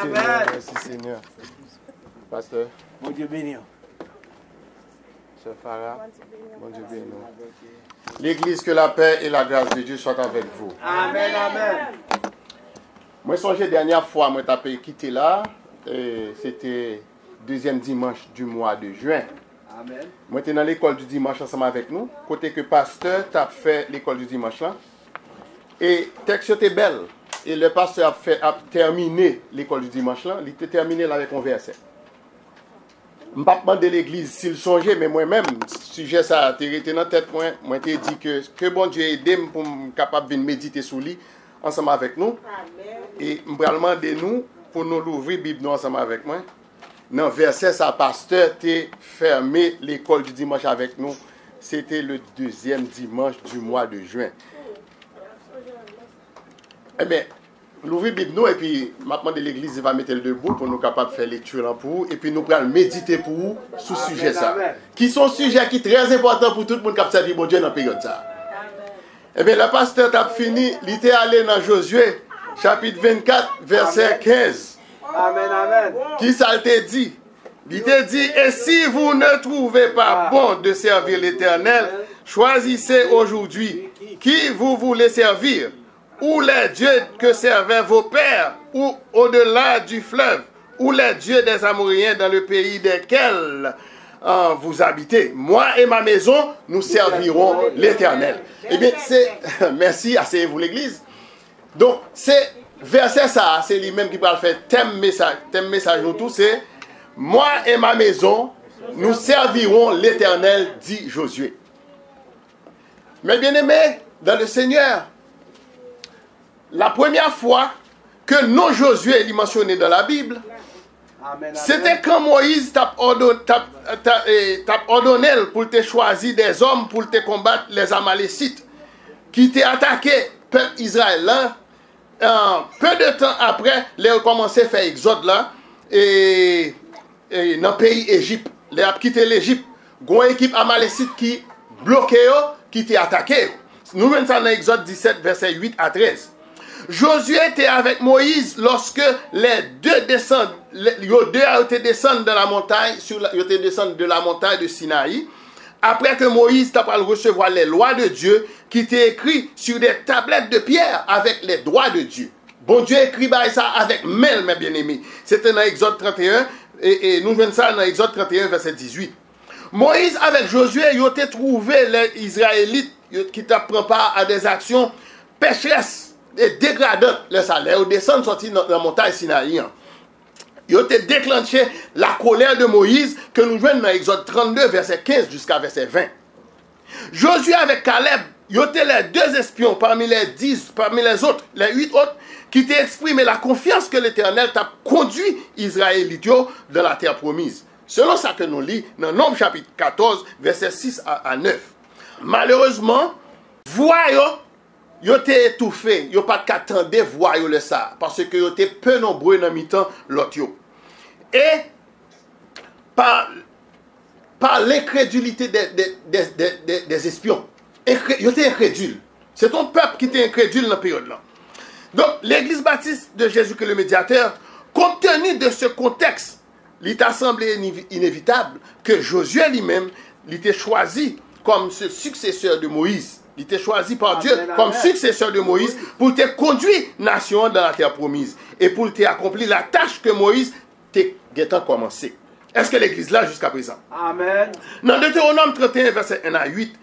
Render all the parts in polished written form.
Seigneur. Merci Seigneur. Pasteur. Bon Dieu béni. Sœur Farah. Bon Dieu béni. L'église, que la paix et la grâce de Dieu soient avec vous. Amen, amen. Moi, songez dernière fois, moi, j'ai quitté là. C'était deuxième dimanche du mois de juin. Amen. Moi, j'étais dans l'école du dimanche ensemble avec nous. Côté que pasteur t'a fait l'école du dimanche là. Et le texte était belle. Et le pasteur a terminé l'école du dimanche là. Il était terminé là avec un verset. Je ne vais pas demander l'église s'il songeait, mais moi-même, sujet ça a été dans la tête, moi j'ai dit que bon Dieu aide pour être capable de méditer sur lui ensemble avec nous. Amen. Et je vais demander nous pour nous l'ouvrir Bible nous ensemble avec moi. Dans le verset, ça, pasteur a fermé l'école du dimanche avec nous. C'était le deuxième dimanche du mois de juin. Eh bien, l'ouvrir Bible nous et puis maintenant de l'église va mettre le debout pour nous capables de faire lecture pour vous et puis nous allons méditer pour vous sur ce sujet ça. Qui sont sujets qui sont très importants pour tout le monde qui a servi bon Dieu dans la période ça. Eh bien, le pasteur a fini, il était allé dans Josué, chapitre 24, verset 15. Amen, amen. Qui ça t'a dit? Il t'a dit, et si vous ne trouvez pas bon de servir l'Éternel, choisissez aujourd'hui qui vous voulez servir. Ou les dieux que servaient vos pères, ou au-delà du fleuve, ou les dieux des Amoréens dans le pays desquels vous habitez. Moi et ma maison, nous servirons l'Éternel. Eh bien, c'est... Merci, asseyez-vous l'église. Donc, c'est verset ça, c'est lui-même qui parle faire thème message nous tous, c'est moi et ma maison, nous servirons l'Éternel, dit Josué. Mais bien aimé, dans le Seigneur, la première fois que non Josué est mentionné dans la Bible, c'était quand Moïse t'a ordonné pour te choisir des hommes pour te combattre les Amalécites qui t'ont attaqué le peuple Israël là. Peu de temps après, ils ont commencé à faire exode là et dans le pays Égypte. Ils ont quitté l'Égypte. Il y a une équipe Amalécite qui bloqué, qui t'a attaqué. Nous venons ça dans Exode 17, verset 8 à 13. Josué était avec Moïse lorsque les deux descendent, ils ont été descendus de la montagne, de la montagne de Sinaï, après que Moïse t'a recevoir les lois de Dieu qui étaient écrites sur des tablettes de pierre avec les droits de Dieu. Bon Dieu écrit ça avec main, mes bien-aimés. C'était dans Exode 31, et nous venons ça dans Exode 31, verset 18. Moïse avec Josué, ils ont trouvé les Israélites qui prennent part à des actions pécheresses et dégradantes. Les salaires, ils descendent sortis dans la montagne Sinaï. Ils ont déclenché la colère de Moïse que nous voyons dans Exode 32, verset 15 jusqu'à verset 20. Josué avec Caleb, ils étaient les deux espions parmi les 10, parmi les autres, les 8 autres, qui t'ont exprimé la confiance que l'Éternel t'a conduit Israélites dans la terre promise. Selon ça que nous lisons dans Nombre chapitre 14, verset 6 à 9. Malheureusement, voyons, ils ont été étouffés, ils n'ont pas qu'attendre voir le ça, parce qu'ils ont été peu nombreux dans le temps l'autre. Et par l'incrédulité des espions, ils étaient incrédules. C'est ton peuple qui était incrédule dans la période-là. Donc, l'Église baptiste de Jésus que le médiateur, compte tenu de ce contexte, il t'a semblé inévitable que Josué lui-même, il était choisi comme ce successeur de Moïse. Il était choisi par Dieu comme successeur de Moïse pour te conduire nation dans la terre promise et pour te accomplir la tâche que Moïse t'a commencé. Est-ce que l'église là jusqu'à présent? Amen. Dans Deutéronome 31, verset 1 à 8,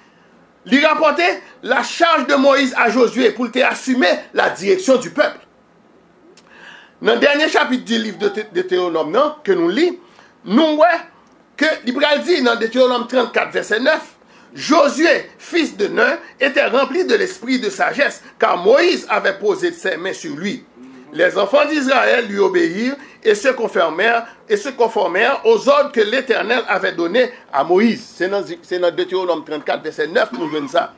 il rapportait la charge de Moïse à Josué pour te assumer la direction du peuple. Dans le dernier chapitre du livre de Deutéronome que nous lisons, nous voyons que l'Ibral dit dans Deutéronome 34, verset 9, Josué, fils de Nun, était rempli de l'esprit de sagesse, car Moïse avait posé ses mains sur lui. Les enfants d'Israël lui obéirent et se conformèrent aux ordres que l'Éternel avait donnés à Moïse. C'est dans Deutéronome 34, verset 9, nous venons ça.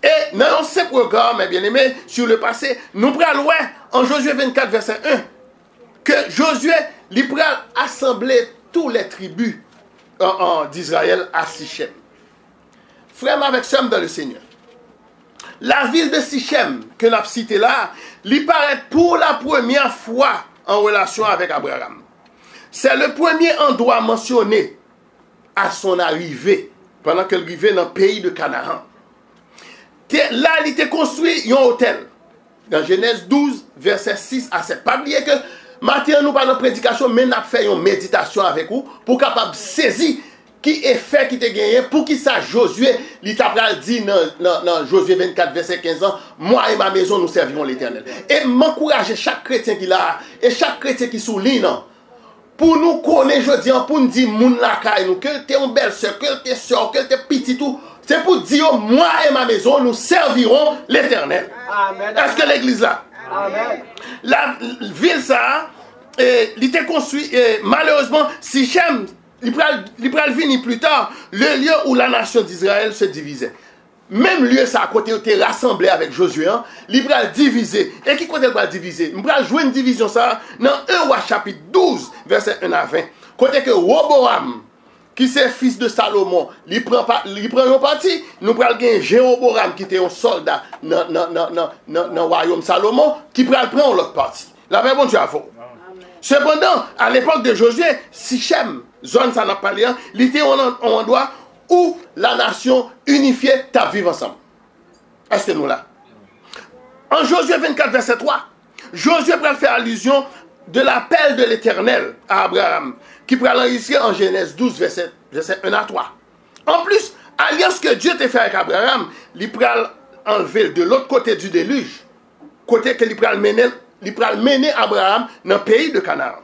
Et dans ce programme, mes bien-aimés, sur le passé, nous prenons loin, en Josué 24, verset 1, que Josué, il prend assembler toutes les tribus d'Israël à Sichem. Frère avec somme dans le Seigneur. La ville de Sichem, que l'on a cité là, lui paraît pour la première fois en relation avec Abraham. C'est le premier endroit mentionné à son arrivée, pendant qu'elle vivait dans le pays de Canaan. Là, il était construit un hôtel. Dans Genèse 12, verset 6 à 7. Pas oublier que maintenant, nous parlons de prédication, mais nous avons fait une méditation avec vous pour capable saisir qui est fait qui te gagné, pour qui ça Josué, il t'a dit dans Josué 24, verset 15 ans, moi et ma maison, nous servirons l'Éternel. Et m'encourager chaque chrétien qui l'a, et chaque chrétien qui souligne, pour nous connaître, je dis, pour nous dire, moun la caille, nous, que t'es une belle soeur, que t'es soeur, que t'es petit tout, c'est pour dire, moi et ma maison, nous servirons l'Éternel. Est-ce que l'église là? Amen. La ville ça, il était construit, malheureusement, Sichem, il pral venir plus tard, le lieu où la nation d'Israël se divisait. Même lieu ça, à côté, était rassemblé avec Josué, il pral diviser. Et qui côté il pral diviser? Il pral jouer une division ça dans 1 Roi chapitre 12, verset 1 à 20. Côté que Roboam, qui c'est fils de Salomon, il prend un parti, nous pral gagner Jéroboam, qui était un soldat dans le royaume Salomon, qui pral prendre l'autre parti. La paix, bon Dieu, à vous. Cependant, à l'époque de Josué, Sichem, zone ça n'a pas parlé, il était un endroit où la nation unifiée t'a vivre ensemble. Est-ce que nous là? En Josué 24, verset 3, Josué va faire allusion de l'appel de l'Éternel à Abraham, qui va l'enregistrer en Genèse 12, verset 1 à 3. En plus, alliance que Dieu t'a fait avec Abraham, il va enlever de l'autre côté du déluge, côté que il va mener Abraham dans le pays de Canaan.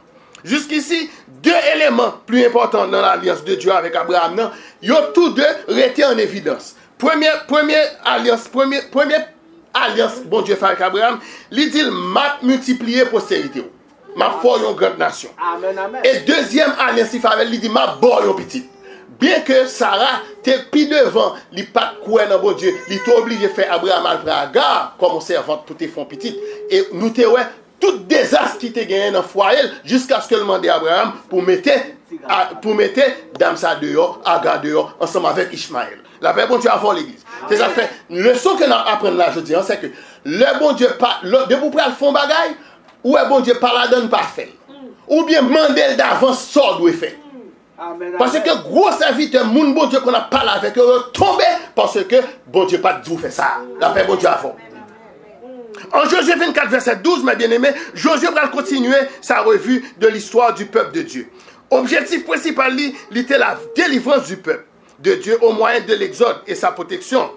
Jusqu'ici, deux éléments plus importants dans l'alliance de Dieu avec Abraham, ils ont tous deux été en évidence. Première alliance, bon Dieu fait avec Abraham, il dit m'a multiplié postérité, m'a fait une grande nation. Amen, amen. Et deuxième alliance, il dit m'a bon une petite. Bien que Sarah t'es pis devant, il pas quoi dans bon Dieu, il t'a obligé de faire Abraham à Agar comme servante pour tes fonds petites. Et nous te ouais tout désastre qui te gagné dans le foyer jusqu'à ce que le demande Abraham pour mettre Dame ça dehors, Agar dehors, ensemble avec Ishmaël. La paix bon Dieu avant l'église. C'est ça fait. Le leçon que nous apprenons là, je dis, c'est que le bon Dieu pas, de vous prendre le fond bagaille, ou le bon Dieu pas la donne pas fait. Ou bien mandel d'avance sort doit faire. Amen, parce que gros serviteur, moun bon Dieu qu'on a parlé avec eux, tombé parce que bon Dieu pas de vous fait ça. La paix bon Dieu à fond. En Josué 24, verset 12, mes bien-aimés, Josué va continuer sa revue de l'histoire du peuple de Dieu. Objectif principal, il était la délivrance du peuple de Dieu au moyen de l'exode et sa protection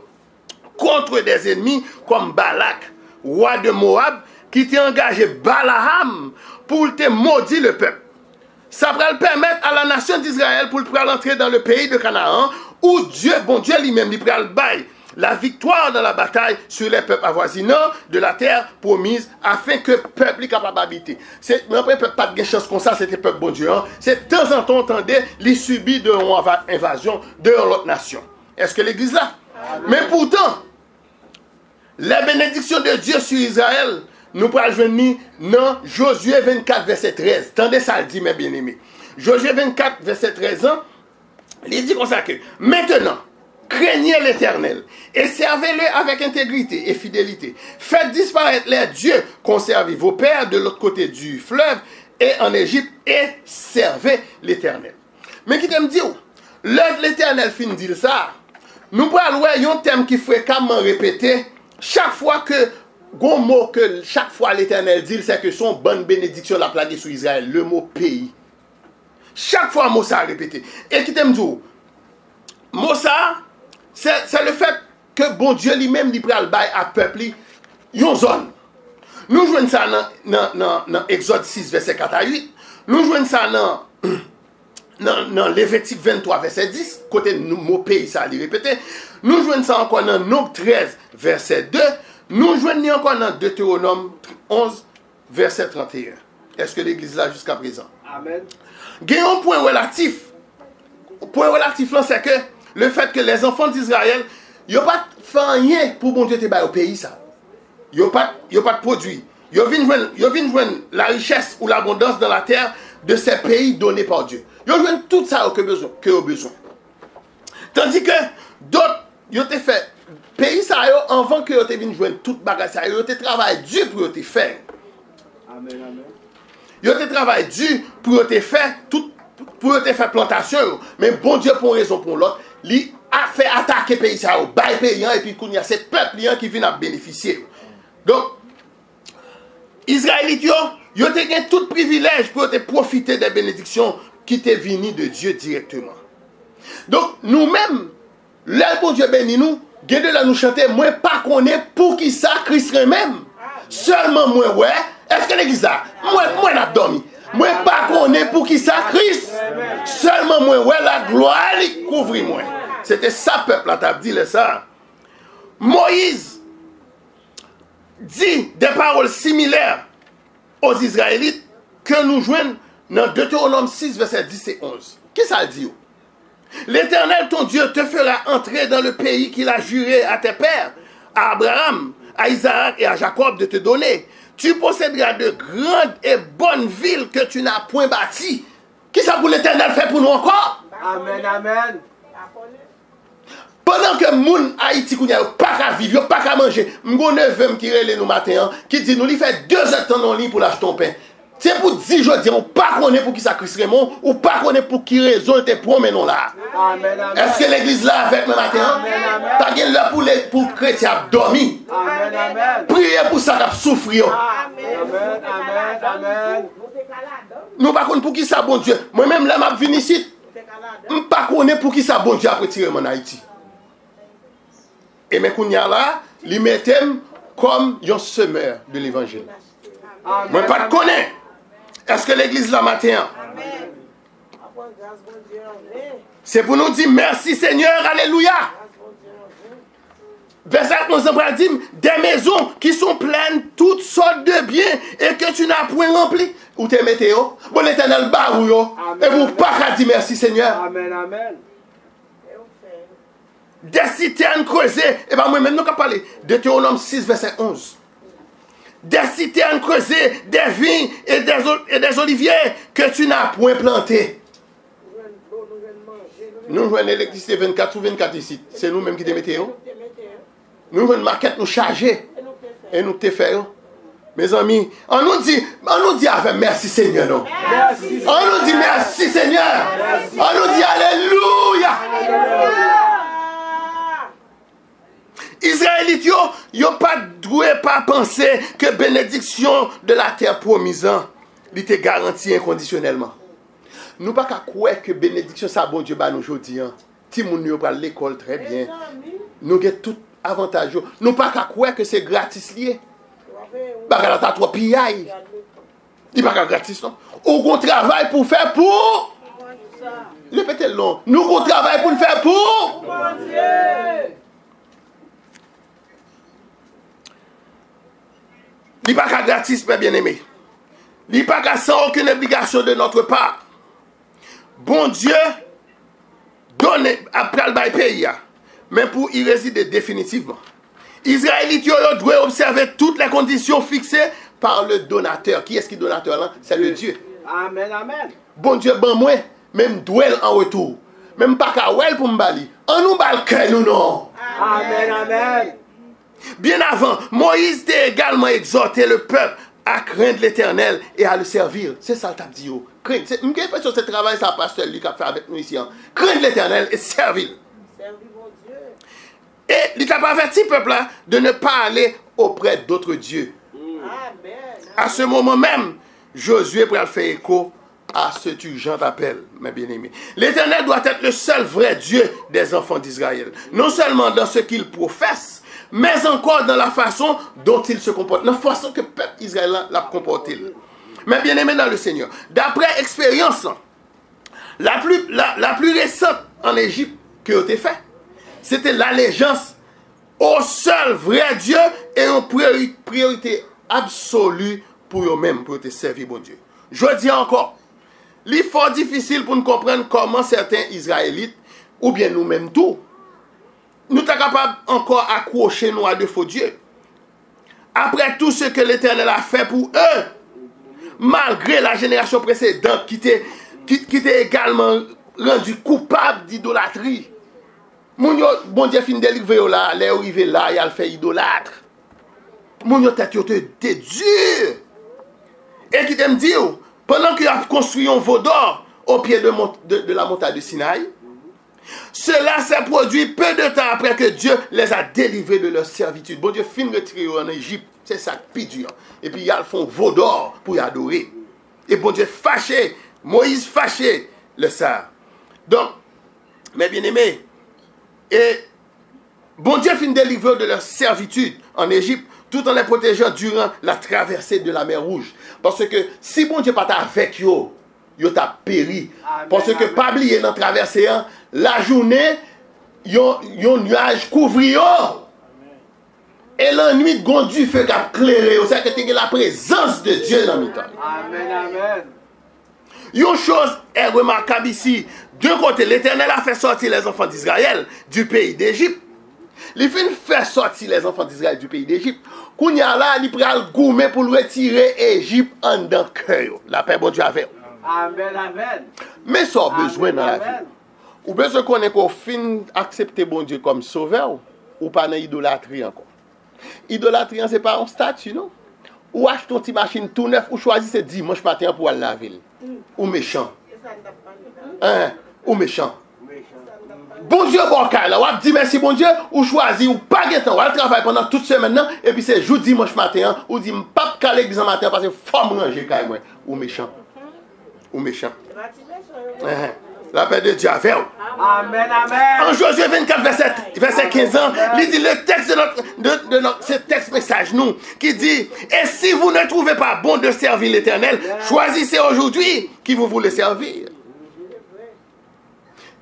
contre des ennemis comme Balak, roi de Moab, qui t'a engagé Balaam pour te maudire le peuple. Ça va le permettre à la nation d'Israël pour entrer dans le pays de Canaan où Dieu, bon Dieu lui-même, il prend le bail. La victoire dans la bataille sur les peuples avoisinants de la terre promise afin que le peuple soit capable d'habiter. C'est un peuple pas de chance comme ça, c'était le peuple bon Dieu. C'est de temps en temps, entendez, les subit de une invasion de l'autre nation. Est-ce que l'église là? Amen. Mais pourtant, la bénédiction de Dieu sur Israël, nous pourrons venir dans Josué 24, verset 13. Tendez ça, le dit, mes bien-aimés. Josué 24, verset 13, il dit comme ça que maintenant, craignez l'Éternel et servez-le avec intégrité et fidélité. Faites disparaître les dieux, conservez vos pères de l'autre côté du fleuve et en Égypte et servez l'Éternel. Mais qui t'aime dire, l'Éternel finit de dire ça, nous parlons d'un thème qui est fréquemment répété chaque fois que, gros mot que chaque fois l'Éternel dit, c'est que son bonne bénédiction l'a plagué sur Israël, le mot pays. Chaque fois, mot ça a répété. Et qui t'aime dire, mot ça, c'est le fait que bon Dieu lui-même lui prend le bail à peuple, une zone. Nous jouons ça dans Exode 6, verset 4 à 8. Nous jouons ça dans Lévitique 23, verset 10. Côté mot pays, ça a répété. Nous jouons ça encore dans Nombre 13, verset 2. Nous jouons encore dans Deutéronome 11, verset 31. Est-ce que l'église là jusqu'à présent? Amen. Il y a un point relatif. Le point relatif là, c'est que le fait que les enfants d'Israël, ils n'ont pas fait rien pour bon Dieu te bailler au pays ça. Ils n'ont pas de produit. Ils viennent joindre la richesse ou l'abondance dans la terre de ces pays donnés par Dieu. Ils joignent tout ça que ont besoin. Tandis que d'autres, ils ont fait pays ça avant que ils viennent joindre toute bagage ça, ils ont travaillé dur pour te faire. Amen, amen. Yo te travail dur pour te faire tout, pour te faire plantation. Mais bon Dieu, pour une raison pour l'autre, il a fait attaquer le pays, ça, au bail paysan, et puis il y a ces peuples qui viennent à bénéficier. Donc, Israélites, yo te gagné tout privilège pour te profiter des bénédictions qui te venues de Dieu directement. Donc, nous-mêmes, là, bon Dieu bénit nous, de là nous chanter, moi pas qu'on est pour qui ça, Christ même. Seulement moi, ouais. Est-ce que l'église a? Moi, n'a dormi. Moi pas qu'on est pour qui ça, Christ. Seulement moi, ouais, la gloire, il couvre moi. C'était ça, peuple, là, t'as dit ça. Moïse dit des paroles similaires aux Israélites que nous joignons dans Deutéronome 6, verset 10 et 11. Qu'est-ce que ça dit? L'Éternel, ton Dieu, te fera entrer dans le pays qu'il a juré à tes pères, à Abraham, à Isaac et à Jacob de te donner. Tu posséderas de grandes et bonnes villes que tu n'as point bâties. Qu'est-ce que ça pour l'Éternel fait pour nous encore? Amen, amen. Pendant que moun Haïti n'a pas qu'à vivre, pas qu'à manger, mon neveu qui relève nous matin, qui dit nous lui fait 2 heures de temps en ligne pour l'acheter ton pain. C'est pour dire, je dis, on pas connaît pour qui ça Christ Raymond, ou pas connaît pour qui raison te promenons là. Amen, amen. Est-ce que l'église là avec moi matin? Pas qu'il là pour chrétien dormir. Amen, amen. Priez pour ça qui souffrir. Amen, amen, amen. Nous pas connaît pour qui ça bon Dieu. Moi-même là m'a venu ici. Je pas connaît pour qui ça bon Dieu a retiré mon Haïti. Et mes kounya là, li mettem comme un semeur de l'évangile. Moi pas de connaît. Est-ce que l'église là matin? C'est pour nous dire merci Seigneur, alléluia. Verset 11 dit des maisons qui sont pleines toutes sortes de biens et que tu n'as point rempli. Où t'es météo? Bon l'Éternel barou yo. Et vous pas dire merci Seigneur. Amen, amen. Des citernes creusées. Et bien moi-même nous allons parler. Deutéronome 6 verset 11. Des citernes creusées, des vignes et des oliviers que tu n'as point plantés. Nous jouons l'électricité 24 sur 24 ici. C'est nous-mêmes qui te mettons. Nous jouons une maquette, nous charger. Et nous te faisons. Mes amis, on nous dit avec merci Seigneur. Non? Merci. On nous dit merci Seigneur. Merci. On nous dit alléluia. Israélites, yo pas doué pas penser que bénédiction de la terre promise, il était garantie inconditionnellement. Nous pas qu'à croire que bénédiction ça bon Dieu ba nous aujourd'hui. Ti moun yo pral l'école très bien. Nous get tout avantage. Nous pas qu'à croire que c'est gratis lié. Pas qu'à ta trop piaille. Il pas qu'à gratis non. Ou qu'on travaille pour faire pour. Répétez-le long. Nous qu'on travaille pour le faire pour. Il n'y a pas qu'à gratis, mes bien-aimés. Il n'y a pas qu'à sans aucune obligation de notre part. Bon Dieu donne après le pays, mais pour y résider définitivement. Israélites doivent observer toutes les conditions fixées par le donateur. Qui est-ce qui est donateur là? C'est le Dieu. Amen, amen. Bon Dieu, bon moi, même douel en retour. Même pas qu'à ouel pour m'bali. On nous bal cœur nous non. Amen, amen. Bien avant, Moïse t'a également exhorté le peuple à craindre l'Éternel et à le servir. C'est ça le t'a dit. Craindre. Je n'ai pas sur ce travail, ça pasteur lui qui a fait avec nous ici. Craindre l'Éternel et servir. Et il t'a averti le peuple là de ne pas aller auprès d'autres dieux. Amen. À ce moment même, Josué pourrait faire écho à ce urgent appel, mes bien-aimés. L'Éternel doit être le seul vrai Dieu des enfants d'Israël. Non seulement dans ce qu'il professe, mais encore dans la façon dont il se comporte, dans la façon que le peuple israélien l'a comporté. Mais bien aimé dans le Seigneur, d'après expérience, la plus récente en Égypte qui a été faite, c'était l'allégeance au seul vrai Dieu et une priorité absolue pour eux-mêmes, pour te servir, bon Dieu. Je dis encore, il est fort difficile pour nous comprendre comment certains Israélites, ou bien nous-mêmes tous, nous sommes capables encore accrocher nous à de faux dieux. Après tout ce que l'Éternel a fait pour eux, malgré la génération précédente qui était également rendu coupable d'idolâtrie. Bon Dieu fin délivrer là, les arrivé là, il a fait idolâtre. Mon yo tête était dur. Et qui t'aime dire, pendant qu'ils ont construit un veau d'or au pied de la montagne de Sinaï, cela s'est produit peu de temps après que Dieu les a délivrés de leur servitude. Bon Dieu fin retiré en Égypte, c'est ça qui dur. Et puis ils font veau d'or pour y adorer. Et bon Dieu fâché, Moïse fâché, le ça. Donc, mes bien-aimés, et bon Dieu fin délivré de leur servitude en Égypte, tout en les protégeant durant la traversée de la mer Rouge. Parce que si bon Dieu pas avec eux, yo t'a péri. Parce que pas oublier dans traversée la journée yon nuage couvri yo. Et la nuit gon du feu qui a clairé, c'est que tu as la présence de Dieu dans le temps. Amen, amen. Une chose est remarquable ici. D'un côté, l'Éternel a fait sortir les enfants d'Israël du pays d'Égypte. Il fait sortir les enfants d'Israël du pays d'Égypte. Quand il y a là, il prend gourmet pour retirer Égypte en dedans cœur. La paix, bon Dieu, avec. Amen, amen. Mais ça a besoin dans la vie. Ou besoin qu'on ait qu'on fin accepter bon Dieu comme sauveur ou pas dans l'idolâtrie encore. Idolâtrie, ce n'est pas un statut, non? Ou achetez une petite machine tout neuf ou choisissez dimanche matin pour aller à la ville. Ou méchant. Hein? Ou méchant. Bon Dieu, bon cas, là, ou dit merci bon Dieu, ou choisi, ou pas de temps, ou travailler pendant toute semaine, et puis c'est jour dimanche matin, ou dit, pas qu'à l'église matin parce que faut me ranger quand même, ou méchant. Ou méchant. La paix de Dieu avec vous. Amen, amen. En Josué 24, verset 15 ans, il dit le texte de ce texte message nous, qui dit, et si vous ne trouvez pas bon de servir l'Éternel, choisissez aujourd'hui qui vous voulez servir.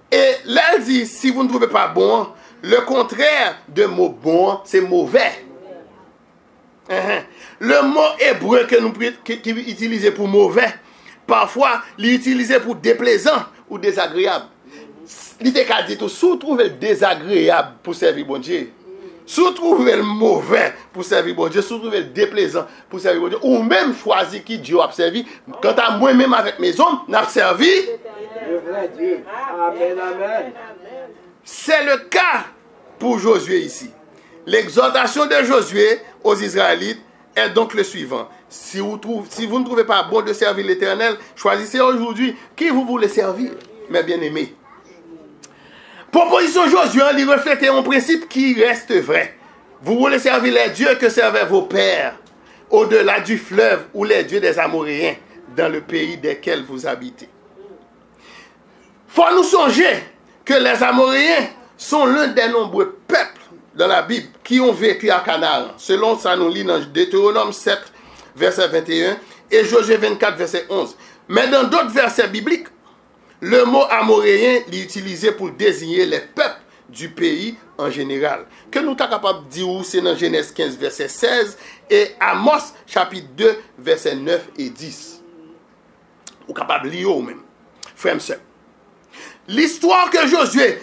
Et là, elle dit, si vous ne trouvez pas bon, le contraire de mot bon, c'est mauvais. Le mot hébreu que nous utilisons pour mauvais, parfois, l'utiliser pour déplaisant ou désagréable. L'idée qu'a dit tout, si vous trouvez désagréable pour servir bon Dieu, si vous trouvez le mauvais pour servir bon Dieu, si vous trouvez le déplaisant pour servir bon Dieu, ou même choisir qui Dieu a servi, quant à moi-même avec mes hommes, n'a servi Le vrai Dieu. Amen, amen. C'est le cas pour Josué ici. L'exhortation de Josué aux Israélites est donc le suivant. Si vous ne trouvez pas bon de servir l'Éternel, choisissez aujourd'hui qui vous voulez servir, mes bien-aimés. Proposition Josué, il reflétait un principe qui reste vrai. Vous voulez servir les dieux que servaient vos pères, au-delà du fleuve ou les dieux des Amoréens, dans le pays desquels vous habitez. Faut nous songer que les Amoréens sont l'un des nombreux peuples dans la Bible qui ont vécu à Canaan. Selon ça, nous lit dans Deutéronome 7, verset 21, et Josué 24, verset 11. Mais dans d'autres versets bibliques, le mot amoréen est utilisé pour désigner les peuples du pays en général. Que nous sommes capables de dire, c'est dans Genèse 15, verset 16, et Amos, chapitre 2, verset 9 et 10. Ou capable de lire ou même. Frères et sœurs. L'histoire que Josué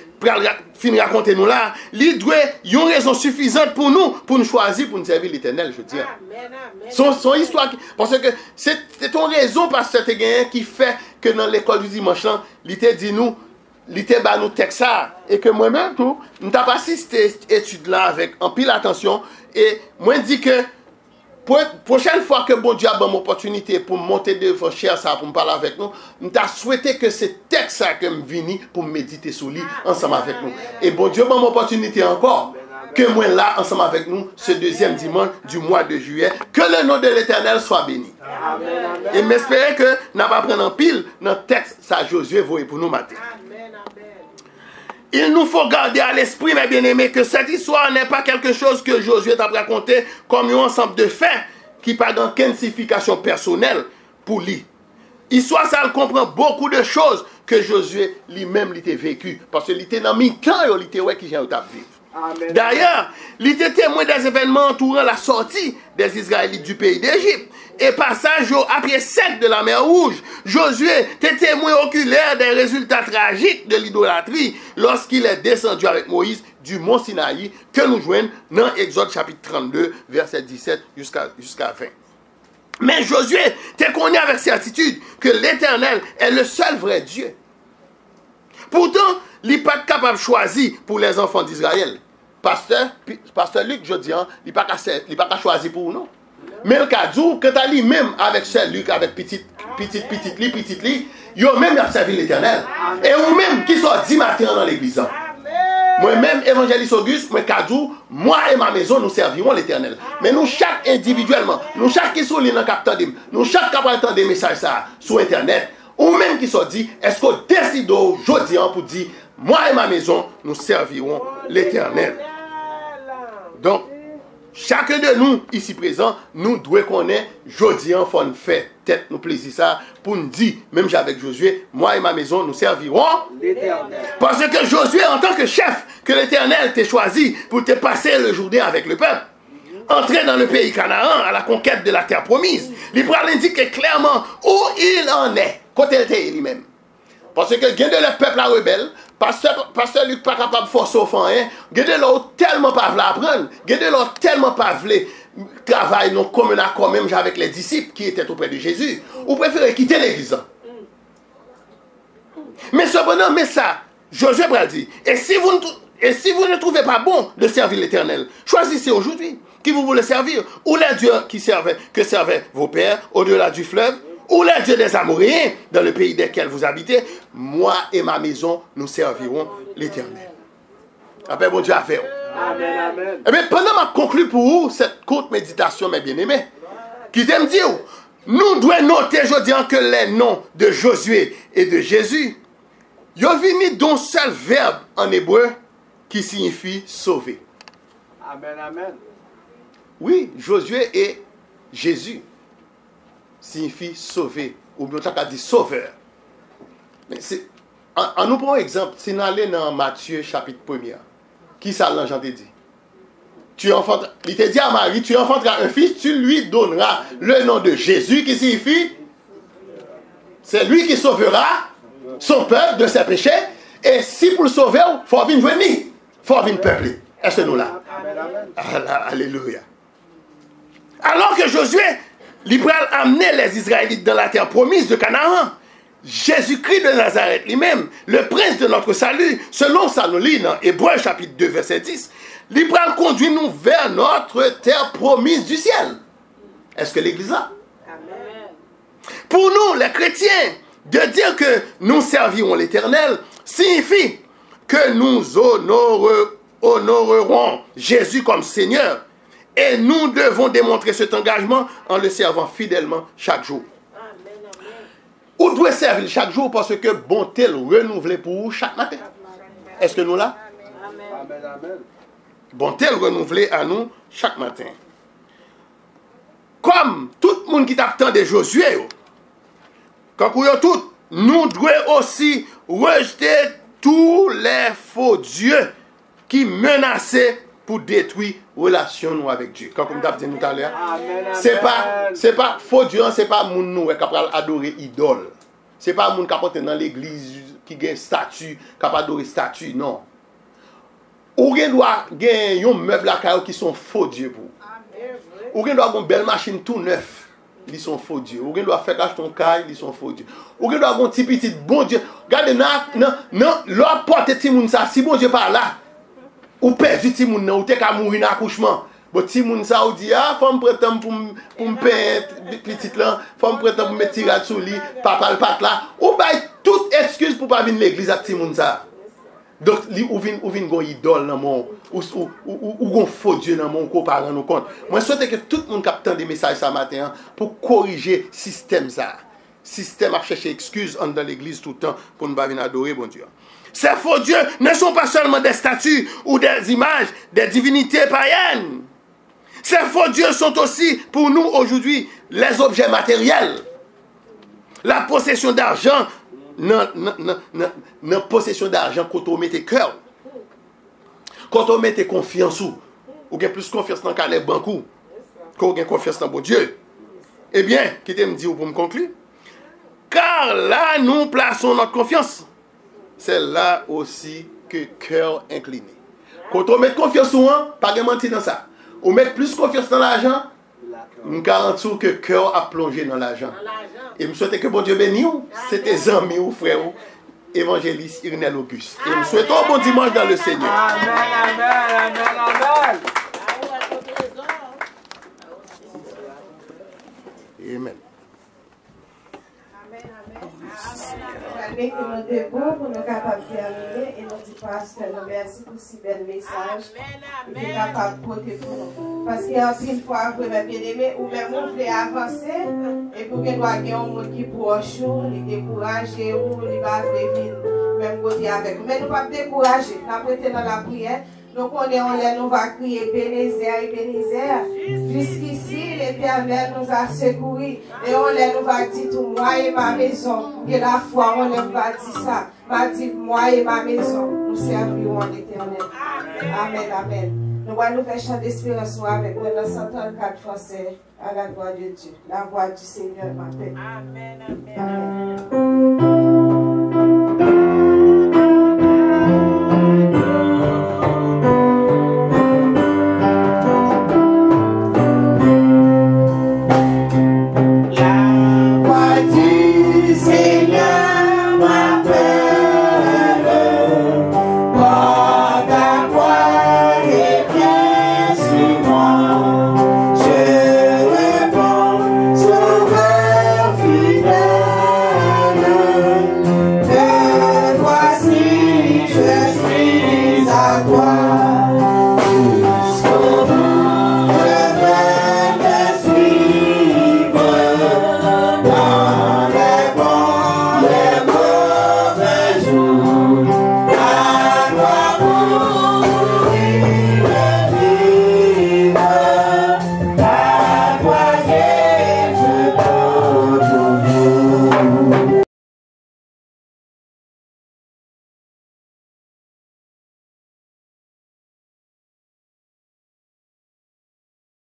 finit raconter nous là, il doit y avoir une raison suffisante pour nous choisir, pour nous servir l'Éternel, je dis. Son histoire, parce que c'est ton raison, parce que c'est quelqu'un qui fait que dans l'école du dimanche, il t'a dit nous, il t'a dit nous texte ça, et que moi-même, tout, nous t'as pas assisté cette étude là avec en pile attention, et moi je dis que prochaine fois que bon Dieu a une opportunité pour monter devant cher ça pour me parler avec nous, nous t'a souhaité que ce texte ça que me vini pour méditer sur lui ensemble avec nous. Et bon Dieu a une opportunité encore que moi là ensemble avec nous ce deuxième dimanche du mois de juillet, que le nom de l'Éternel soit béni. Et m'espérer que n'a pas prendre en pile dans texte ça Josué voyait pour nous matin. Il nous faut garder à l'esprit, mes bien-aimés, que cette histoire n'est pas quelque chose que Josué t'a raconté comme un ensemble de faits qui n'a pas aucune signification personnelle pour lui. Histoire, ça, elle comprend beaucoup de choses que Josué lui-même l'était vécu. Parce qu'il était dans mi-temps, il était ouais qui j'ai eu à vivre. D'ailleurs, il était témoin des événements entourant la sortie des Israélites du pays d'Égypte et passage à pied sec de la mer Rouge. Josué était témoin oculaire des résultats tragiques de l'idolâtrie lorsqu'il est descendu avec Moïse du mont Sinaï que nous joignons dans Exode chapitre 32, verset 17 jusqu'à 20. Mais Josué te connaît avec certitude que l'Éternel est le seul vrai Dieu. Pourtant, il n'est pas capable de choisir pour les enfants d'Israël. Pasteur Luc, je dis, il n'est pas qu'à choisir pour nous. Mais le cas d'où, quand tu même avec Sœur Luc, avec petite li, yo même a servi l'Éternel. Et ou même qui sont 10 matins dans l'église. Moi-même, évangéliste Auguste, moi et ma maison, nous servirons l'Éternel. Mais nous, chaque individuellement, nous, chaque qui sont dans le capteur, nous, chaque qui a des messages ça, sur Internet, ou même qui sont dit, est-ce qu'on décide aujourd'hui pour dire, moi et ma maison, nous servirons l'Éternel. Donc, chacun de nous, ici présents, nous devons connaître, aujourd'hui, il faut nous faire tête, nous plaisir ça, pour nous dire, même avec Josué, moi et ma maison, nous servirons l'Éternel. Parce que Josué, en tant que chef, que l'Éternel t'a choisi pour te passer le Jourdain avec le peuple, entrer dans le pays Canaan, à la conquête de la terre promise, l'Hébreu indique clairement où il en est, côté il lui-même. Parce que gain de le peuple à rebelle, pasteur Luc pas capable de forcer au fond, gain de l'autre tellement pas voulu apprendre, gain de l'autre tellement pas voulu travailler non comme un accord même avec les disciples qui étaient auprès de Jésus, ou préférez quitter l'église. Mais cependant, mais ça, Josué va dire, et si vous ne trouvez pas bon de servir l'Éternel, choisissez aujourd'hui qui vous voulez servir, ou les dieux que servaient vos pères au-delà du fleuve, ou les dieux des Amoréens dans le pays desquels vous habitez, moi et ma maison, nous servirons l'Éternel. Après, bon Dieu a fait. Amen, amen. Eh bien, pendant ma conclue pour vous, cette courte méditation, mes bien-aimés, qui t'aime dire, nous devons noter aujourd'hui que les noms de Josué et de Jésus, ils ont venu d'un seul verbe en hébreu qui signifie sauver. Amen, amen. Oui, Josué et Jésus signifie sauver, ou bien on dit sauveur. Mais en nous prenons exemple, si nous allons dans Matthieu chapitre 1er, qui ça l'ange te dit? Il te dit à Marie, tu enfanteras un fils, tu lui donneras le nom de Jésus, qui signifie, c'est lui qui sauvera son peuple de ses péchés, et si pour le sauver, il faut venir venir, il faut venir peupler. Est-ce que nous là? Alléluia. Alors que Josué, il a amené les Israélites dans la terre promise de Canaan, Jésus-Christ de Nazareth lui-même, le prince de notre salut, selon sa nous lit dans Hébreux chapitre 2 verset 10, il conduit nous vers notre terre promise du ciel. Est-ce que l'Église a? Amen. Pour nous, les chrétiens, de dire que nous servirons l'Éternel signifie que nous honorerons Jésus comme Seigneur. Et nous devons démontrer cet engagement en le servant fidèlement chaque jour. Amen, amen. Ou doit servir chaque jour parce que bonté le renouveler pour vous chaque matin. Est-ce que nous là? Amen, amen. Bonté le renouveler à nous chaque matin. Comme tout le monde qui t'attend de Josué, quand tout, nous devons aussi rejeter tous les faux dieux qui menaçaient pour détruire relation avec Dieu. Comme on dit tout à l'heure, c'est pas faux Dieu, c'est pas moun nous capable adorer idole. C'est pas moun capable dans l'église qui gagne statue, capable adorer statue, non. Ou gen doit gen yon meuble à caillou qui sont faux Dieu pour. Ou gen doit gon belle machine tout neuf, ils sont faux Dieu. Ou gen doit faire cache ton caille, ils sont faux Dieu. Ou gen doit gon petit bon Dieu. Regardez non, leur porte ti moun ça, si bon Dieu par là. Ou perdu ti moun nan, ou te ka mourir dans accouchement. Bon ti moun ça ou dit faut me prétendre pour me payer petite là, faut me prétendre pour me tirer sous lit, papa le pat là. Ou bay toute excuse pour pas venir l'église avec ti moun ça. Donc ou vin gon idole dans mon ou gon faux Dieu dans mon corps pas rendre compte. Moi souhaite que tout le monde capte des messages ce matin pour corriger système ça. Système à chercher excuse dans l'église tout le temps pour ne pas venir adorer bon Dieu. Ces faux dieux ne sont pas seulement des statues ou des images, des divinités païennes. Ces faux dieux sont aussi, pour nous aujourd'hui, les objets matériels. La possession d'argent, non possession d'argent quand on met tes cœurs. Quand on met tes confiance ou bien plus confiance dans les banques qu'on a confiance dans bon Dieu. Eh bien, qui te me dit pour me conclure? Car là, nous plaçons notre confiance. C'est là aussi que cœur incliné. Quand on met confiance en moi, pas de mentir dans ça. On met plus confiance dans l'argent, nous garantissons que cœur a plongé dans l'argent. Et je souhaite que bon Dieu bénisse, c'est tes amis ou frères, évangéliste Irnel Auguste. Et je souhaite un bon dimanche dans le Seigneur. Amen, amen, amen, amen. Amen. Mettez nos debout pour nous capables de terminer et nous dit pasteur, nous merci pour si bel message. Il est capable de porter pour nous. Parce qu'il y a une fois, vous bien aimé, ou même vous voulez avancer, et pour que nous ayons un monde qui est proche, il est découragé, ou il va venir même côté avec nous. Mais nous ne pouvons pas décourager. Nous avons été dans la prière. Nous connaissons, nous va crier Bénézer. Jusqu'ici, l'Éternel nous a secourus. Et nous va dire tout, moi et ma maison. Et la foi, on va dire ça. Va dire, moi et ma maison, nous servirons l'Éternel. Amen, amen. Nous allons nous faire chant d'espérance avec nous dans 134 français à la gloire de Dieu. La voix du Seigneur m'appelle. Amen, amen. Amen.